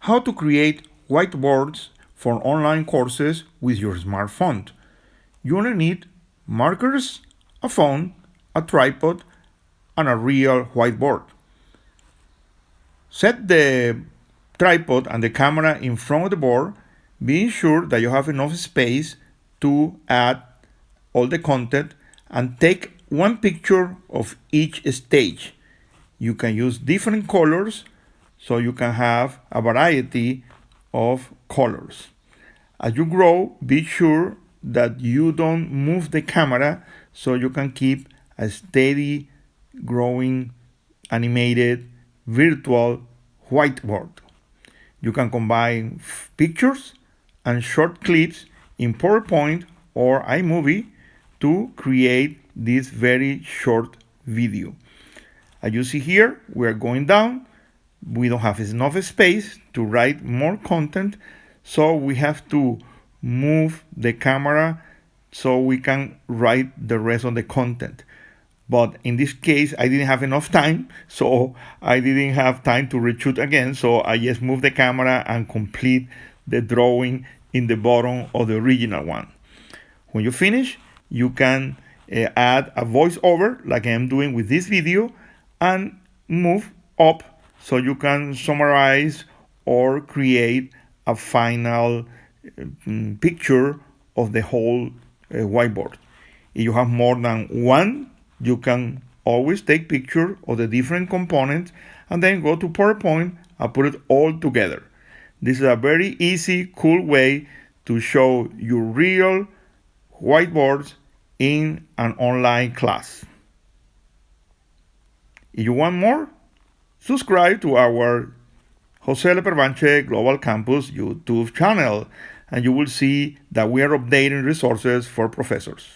how to create whiteboards for online courses with your smartphone. You only need markers, a phone, a tripod, and a real whiteboard. Set the tripod and the camera in front of the board, being sure that you have enough space to add all the content, and take one picture of each stage. You can use different colors so you can have a variety of colors. As you grow, be sure that you don't move the camera so you can keep a steady, growing, animated, virtual whiteboard. You can combine pictures and short clips in PowerPoint or iMovie to create this very short video. As you see here, we are going down. We don't have enough space to write more content, so we have to move the camera so we can write the rest of the content. But in this case, I didn't have enough time, so I didn't have time to reshoot again, so I just moved the camera and complete the drawing in the bottom of the original one. When you finish, you can add a voiceover like I'm doing with this video and move up so you can summarize or create a final picture of the whole whiteboard. If you have more than one, you can always take picture of the different components and then go to PowerPoint and put it all together. This is a very easy, cool way to show your real whiteboards in an online class. If you want more, subscribe to our Jose Lepervanche Global Campus YouTube channel, and you will see that we are updating resources for professors.